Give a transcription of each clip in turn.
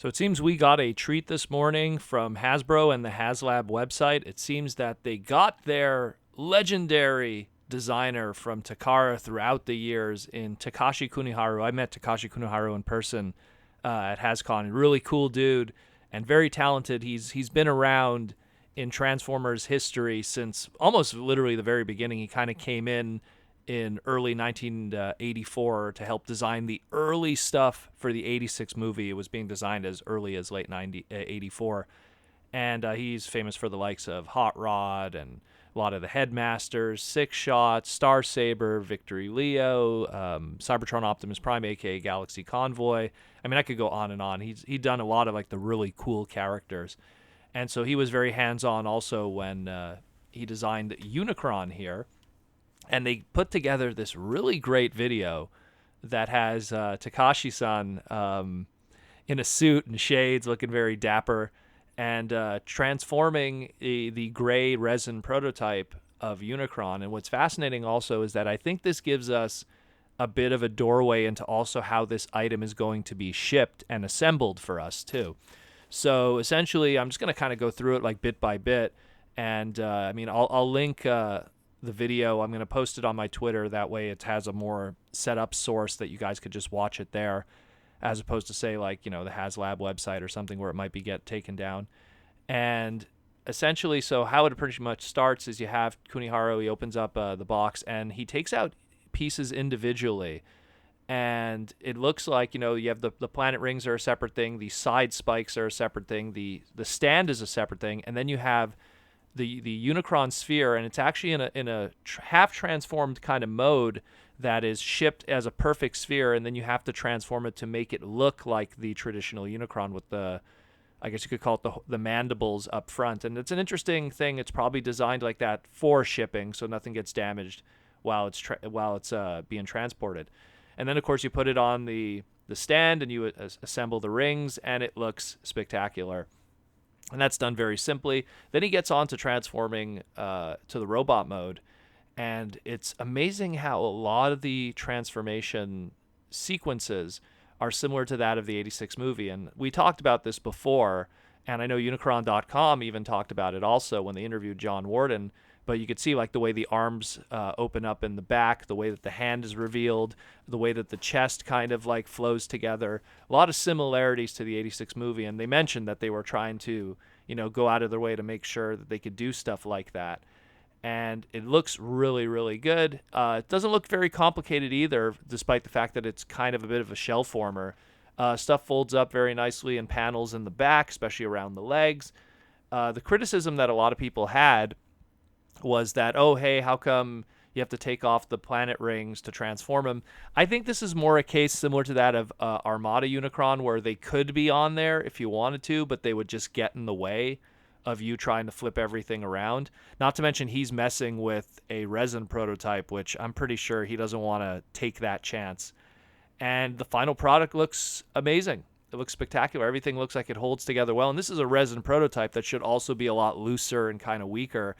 So it seems we got a treat this morning from Hasbro and the Haslab website. It seems that they got their legendary designer from Takara throughout the years in Takashi Kunihiro. I met Takashi Kunihiro in person at HasCon. Really cool dude and very talented. He's been around in Transformers history since almost literally the very beginning. He kind of came in early 1984 to help design the early stuff for the 86 movie. It was being designed as early as late 84. And he's famous for the likes of Hot Rod and a lot of the Headmasters, Six Shots, Star Saber, Victory Leo, Cybertron Optimus Prime, aka Galaxy Convoy. I mean, I could go on and on. He'd done a lot of like the really cool characters. And so he was very hands-on also when he designed Unicron here. And they put together this really great video that has Takashi-san in a suit and shades, looking very dapper, and transforming the gray resin prototype of Unicron. And what's fascinating also is that I think this gives us a bit of a doorway into also how this item is going to be shipped and assembled for us too. So essentially, I'm just going to kind of go through it like bit by bit. And I'll link the video. I'm going to post it on my Twitter. That way it has a more set up source that you guys could just watch it there, as opposed to say like, the Haslab website or something where it might be taken down. And essentially, so how it pretty much starts is you have Kunihiro, he opens up the box and he takes out pieces individually. And it looks like, you have the planet rings are a separate thing. The side spikes are a separate thing. The stand is a separate thing. And then you have the Unicron sphere, and it's actually in a half transformed kind of mode that is shipped as a perfect sphere, and then you have to transform it to make it look like the traditional Unicron with the, I guess you could call it the mandibles up front. And it's an interesting thing. It's probably designed like that for shipping, so nothing gets damaged while it's being transported. And then of course you put it on the stand and you assemble the rings, and it looks spectacular. And that's done very simply. Then he gets on to transforming to the robot mode. And it's amazing how a lot of the transformation sequences are similar to that of the 86 movie. And we talked about this before, and I know Unicron.com even talked about it also when they interviewed John Warden. But you could see like the way the arms open up in the back, the way that the hand is revealed, the way that the chest kind of like flows together. A lot of similarities to the 86 movie. And they mentioned that they were trying to, go out of their way to make sure that they could do stuff like that. And it looks really, really good. It doesn't look very complicated either, despite the fact that it's kind of a bit of a shell former. Stuff folds up very nicely in panels in the back, especially around the legs. The criticism that a lot of people had was that, oh, hey, how come you have to take off the planet rings to transform him? I think this is more a case similar to that of Armada Unicron, where they could be on there if you wanted to, but they would just get in the way of you trying to flip everything around. Not to mention he's messing with a resin prototype, which I'm pretty sure he doesn't want to take that chance. And the final product looks amazing. It looks spectacular. Everything looks like it holds together well. And this is a resin prototype that should also be a lot looser and kind of weaker.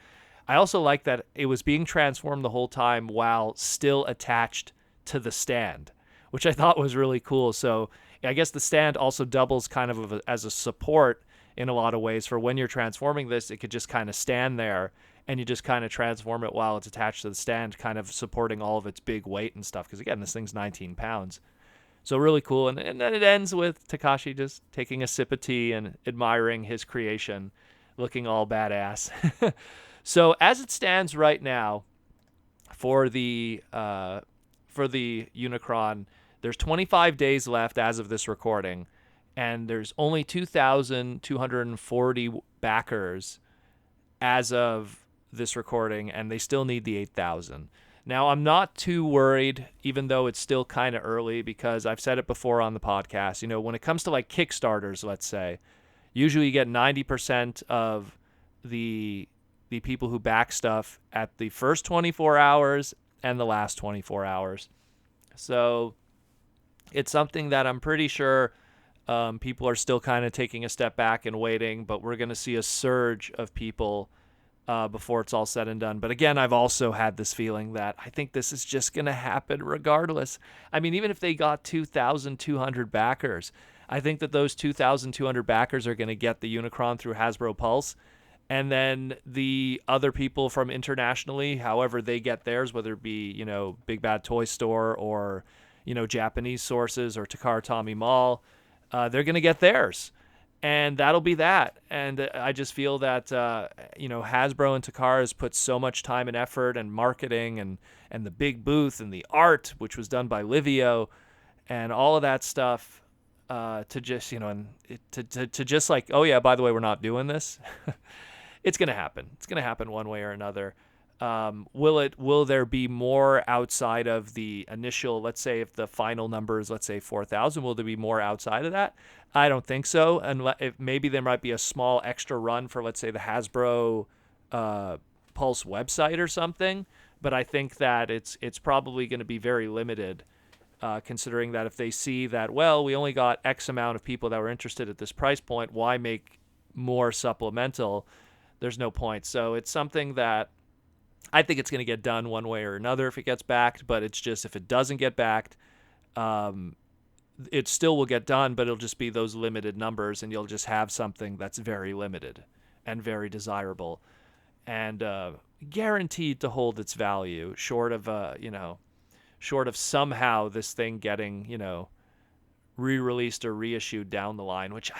I also like that it was being transformed the whole time while still attached to the stand, which I thought was really cool. So I guess the stand also doubles kind of as a support in a lot of ways for when you're transforming this. It could just kind of stand there and you just kind of transform it while it's attached to the stand, kind of supporting all of its big weight and stuff. Because again, this thing's 19 pounds. So really cool. And then it ends with Takashi just taking a sip of tea and admiring his creation, looking all badass. So as it stands right now, for the Unicron, there's 25 days left as of this recording, and there's only 2,240 backers as of this recording, and they still need the 8,000. Now, I'm not too worried, even though it's still kind of early, because I've said it before on the podcast. When it comes to like Kickstarters, let's say, usually you get 90% of the people who back stuff at the first 24 hours and the last 24 hours. So it's something that I'm pretty sure people are still kind of taking a step back and waiting, but we're going to see a surge of people before it's all said and done. But again, I've also had this feeling that I think this is just going to happen regardless. I mean, even if they got 2,200 backers, I think that those 2,200 backers are going to get the Unicron through Hasbro Pulse. And then the other people from internationally, however they get theirs, whether it be, Big Bad Toy Store or, Japanese sources or Takara-Tomy Mall, they're going to get theirs. And that'll be that. And I just feel that, Hasbro and Takara has put so much time and effort and marketing and the big booth and the art, which was done by Livio, and all of that stuff to just, to just like, oh, yeah, by the way, we're not doing this. It's going to happen. It's going to happen one way or another. Will there be more outside of the initial, let's say if the final number is, let's say 4,000, will there be more outside of that? I don't think so. And maybe there might be a small extra run for, let's say, the Hasbro Pulse website or something. But I think that it's probably going to be very limited, considering that if they see that, well, we only got X amount of people that were interested at this price point, why make more supplemental? There's no point. So it's something that I think it's going to get done one way or another if it gets backed, but it's just if it doesn't get backed, it still will get done, but it'll just be those limited numbers, and you'll just have something that's very limited and very desirable and guaranteed to hold its value, short of somehow this thing getting, re-released or reissued down the line, which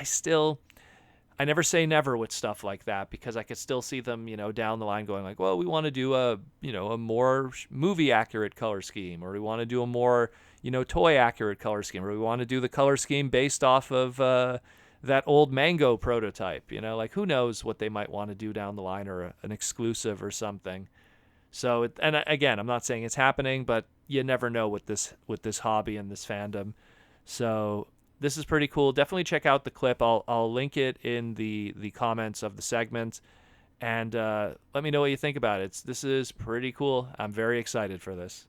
I never say never with stuff like that, because I could still see them, down the line going like, well, we want to do a more movie accurate color scheme, or we want to do a more, toy accurate color scheme, or we want to do the color scheme based off of that old Mango prototype, like who knows what they might want to do down the line, or an exclusive or something. So, and again, I'm not saying it's happening, but you never know with this hobby and this fandom. So this is pretty cool. Definitely check out the clip. I'll link it in the comments of the segment, and let me know what you think about it. This is pretty cool. I'm very excited for this.